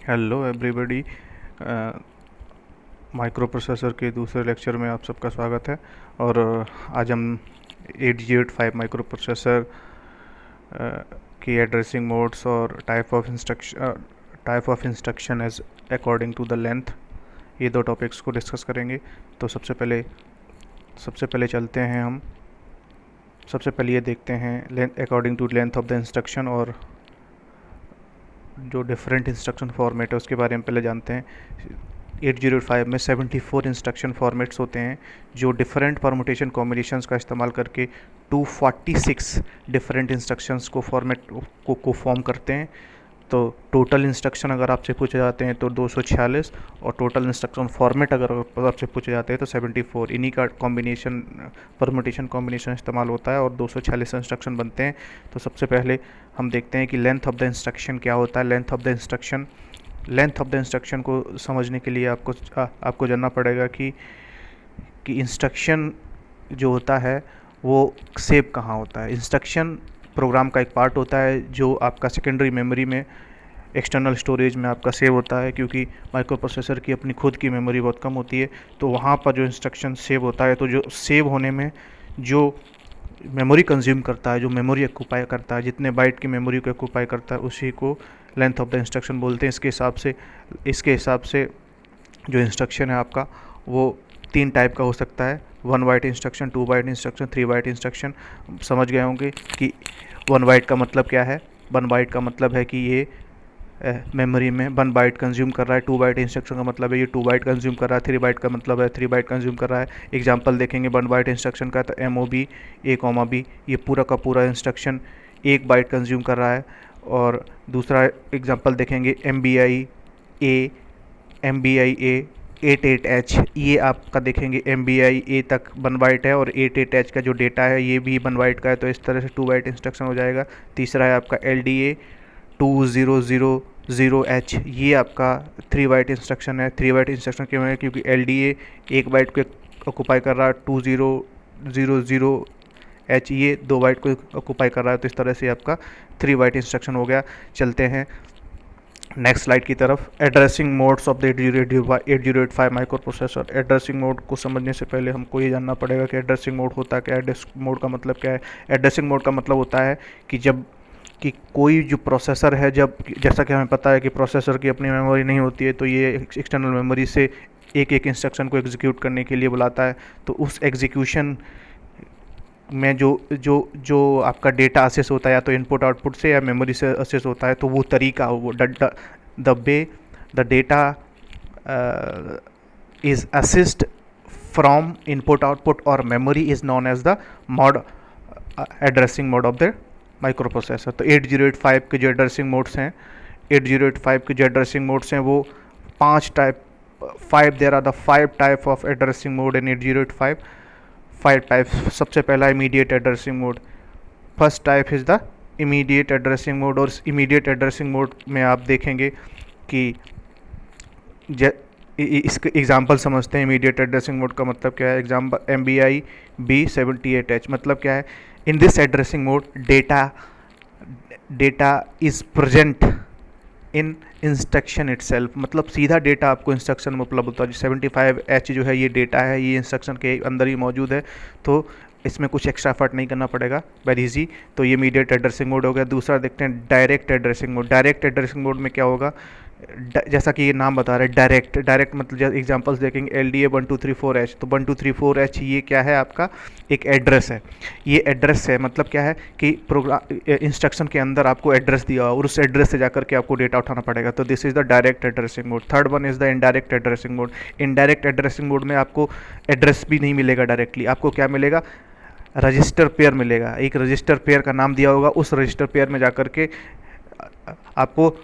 Hello everybody. Micro processor के दूसरे lecture में आप सबका स्वागत है। और आज हम 8085 माइक्रो प्रोसेसर की एड्रेसिंग मोड्स और type of instruction as according to the length, ये दो टॉपिक्स को डिस्कस करेंगे। तो सबसे पहले चलते हैं हम। सबसे पहले ये देखते हैं according to length of the instruction, और जो डिफरेंट इंस्ट्रक्शन फॉर्मेट है उसके बारे में पहले जानते हैं। 8085 में 74 इंस्ट्रक्शन फॉर्मेट्स होते हैं जो डिफरेंट परमुटेशन कॉम्बिनेशंस का इस्तेमाल करके 246 डिफरेंट इंस्ट्रक्शंस को फॉर्म करते हैं। तो टोटल इंस्ट्रक्शन अगर आपसे पूछे जाते हैं तो 246, और टोटल इंस्ट्रक्शन फॉर्मेट अगर आपसे पूछे जाते हैं तो 74। इन्हीं का कॉम्बिनेशन, परमुटेशन कॉम्बिनेशन इस्तेमाल होता है और 246 इंस्ट्रक्शन बनते हैं। तो सबसे पहले हम देखते हैं कि लेंथ ऑफ द इंस्ट्रक्शन क्या होता है। लेंथ ऑफ द इंस्ट्रक्शन को समझने के लिए आपको जानना पड़ेगा कि इंस्ट्रक्शन जो होता है वो सेव कहाँ होता है। इंस्ट्रक्शन प्रोग्राम का एक पार्ट होता है जो आपका सेकेंडरी मेमोरी में, एक्सटर्नल स्टोरेज में आपका सेव होता है, क्योंकि माइक्रो प्रोसेसर की अपनी खुद की मेमोरी बहुत कम होती है। तो वहाँ पर जो इंस्ट्रक्शन सेव होता है, तो जो सेव होने में जो मेमोरी कंज्यूम करता है, जो मेमोरी ऑक्यूपाई करता है, जितने बाइट की मेमोरी को ऑक्यूपाई करता है, उसी को लेंथ ऑफ द इंस्ट्रक्शन बोलते हैं। इसके हिसाब से जो इंस्ट्रक्शन है आपका वो 3 टाइप का हो सकता है। 1 byte instruction, 2 byte instruction, 3 byte instruction. समझ गए होंगे कि 1 बाइट का मतलब क्या है। 1 बाइट का मतलब है कि ये मेमोरी में 1 बाइट कंज्यूम कर रहा है। 2 बाइट इंस्ट्रक्शन का मतलब है ये 2 बाइट कंज्यूम कर रहा है। 3 बाइट का मतलब है 3 बाइट कंज्यूम कर रहा है। एग्जांपल देखेंगे 1 बाइट इंस्ट्रक्शन का, तो MOB A, B, ये पूरा का पूरा इंस्ट्रक्शन 1 बाइट कंज्यूम कर रहा है। और दूसरा एग्जांपल देखेंगे MBI A 88H, ये आपका देखेंगे MBI A तक 1 बाइट है, और 88H का जो डेटा है ये भी 1 बाइट का है। तो इस तरह से 2 बाइट इंस्ट्रक्शन हो जाएगा। तीसरा है आपका LDA 2000H, ये आपका 3 बाइट इंस्ट्रक्शन है। 3 बाइट इंस्ट्रक्शन क्यों है? क्योंकि LDA 1 बाइट को ऑक्यूपाई कर रहा है, 2000H ये 2 बाइट को ऑक्यूपाई कर रहा है। तो इस तरह से आपका 3 बाइट इंस्ट्रक्शन हो गया। चलते हैं नेक्स्ट स्लाइड की तरफ। Addressing modes of the 8085 micro processor. Addressing mode को समझने से पहले हमको ये जानना पड़ेगा कि एड्रेसिंग मोड होता क्या है। एड्रेसिंग मोड का मतलब क्या है? एड्रेसिंग मोड का मतलब होता है कि कोई जो प्रोसेसर है, जैसा कि हमें पता है कि प्रोसेसर की अपनी मेमोरी नहीं होती है, तो ये एक्सटर्नल मेमोरी से एक एक इंस्ट्रक्शन को एग्जीक्यूट करने के लिए बुलाता है। तो उस एग्जीक्यूशन में जो आपका डेटा असेस होता है, या तो इनपुट आउटपुट से या मेमोरी से असेस होता है, तो वो तरीका, वो the way the data is accessed from input output और memory is known as the mode, addressing mode of the microprocessor. तो 8085 के जो एड्रेसिंग मोड्स हैं, 8085 के जो एड्रेसिंग मोड्स हैं वो 5 type, 5 there are the 5 type of addressing mode in 8085। 5 type. सबसे पहला immediate addressing mode. First type is the immediate addressing mode. और इमीडिएट एड्रेसिंग मोड में आप देखेंगे कि इसके एग्जांपल समझते हैं। इमीडिएट एड्रेसिंग मोड का मतलब क्या है? एग्जांपल MBI B78H मतलब क्या है? In this addressing mode data is present in instruction itself, मतलब सीधा डेटा आपको इंस्ट्रक्शन में उपलब्ध होता है। 75H जो है ये डेटा है, ये इंस्ट्रक्शन के अंदर ही मौजूद है, तो इसमें कुछ एक्स्ट्रा एफर्ट नहीं करना पड़ेगा, वेरी इजी। तो ये इमीडिएट एड्रेसिंग मोड हो गया। दूसरा देखते हैं direct addressing mode. Direct addressing mode में क्या होगा? जैसा कि ये नाम बता रहा है, डायरेक्ट मतलब एग्जांपल्स देखेंगे LDA 1234H। तो 1234H ये क्या है? आपका एक एड्रेस है। ये एड्रेस है मतलब क्या है कि प्रोग्राम इंस्ट्रक्शन के अंदर आपको एड्रेस दिया और उस एड्रेस से जाकर के आपको डेटा उठाना पड़ेगा। तो this is the direct addressing mode. Third one is the indirect addressing mode. Indirect addressing mode में आपको एड्रेस भी नहीं मिलेगा डायरेक्टली, आपको क्या मिलेगा? रजिस्टर पेयर मिलेगा। एक रजिस्टर पेयर का नाम दिया होगा, उस रजिस्टर पेयर में जाकर के आपको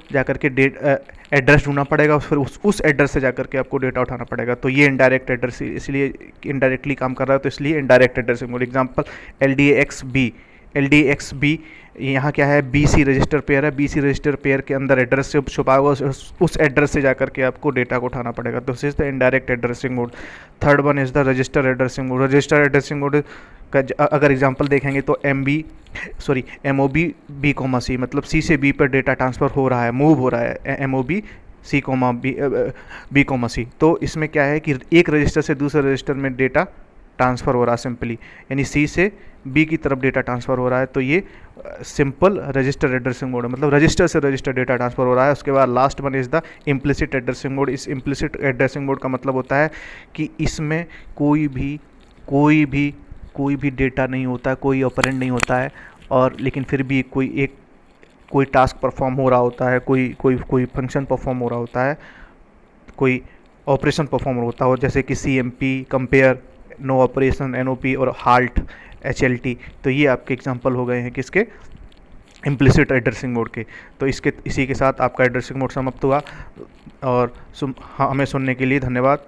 एड्रेस ढूंढना पड़ेगा, फिर उस एड्रेस से जाकर के आपको डेटा उठाना पड़ेगा। तो ये इनडायरेक्ट एड्रेस, इसलिए इनडायरेक्टली काम कर रहा है, तो इसलिए indirect addressing mode. Example LDAX B यहाँ क्या है? BC रजिस्टर पेयर है। BC रजिस्टर पेयर के अंदर एड्रेस से छुपा हुआ, उस एड्रेस से जाकर के आपको डेटा को उठाना पड़ेगा। तो this is the indirect addressing mode. Third one is the register addressing mode. Register addressing mode का अगर एग्जांपल देखेंगे तो MOB B, C मतलब C से B पर डेटा ट्रांसफ़र हो रहा है, मूव हो रहा है। MOB C comma B comma सी। तो इसमें क्या है कि एक रजिस्टर से दूसरे रजिस्टर में डेटा ट्रांसफ़र हो रहा है सिंपली, यानी सी से बी की तरफ डेटा ट्रांसफ़र हो रहा है। तो ये सिंपल रजिस्टर एड्रेसिंग मोड है, मतलब रजिस्टर से रजिस्टर डेटा ट्रांसफ़र हो रहा है। उसके बाद last one is the implicit addressing mode. इस इम्प्लिसिट एड्रेसिंग मोड का मतलब होता है कि इसमें कोई भी डेटा नहीं होता है, कोई ऑपरेंड नहीं होता है, और लेकिन फिर भी कोई टास्क परफॉर्म हो रहा होता है, कोई फंक्शन परफॉर्म हो रहा होता है, कोई ऑपरेशन परफॉर्म होता हो, जैसे कि CMP, compare, no operation, NOP और हाल्ट, HLT। तो ये आपके एग्जांपल हो गए हैं किसके, इम्प्लिसिट एड्रेसिंग मोड के। तो इसी के साथ आपका एड्रेसिंग मोड समाप्त हुआ। और हमें सुनने के लिए धन्यवाद।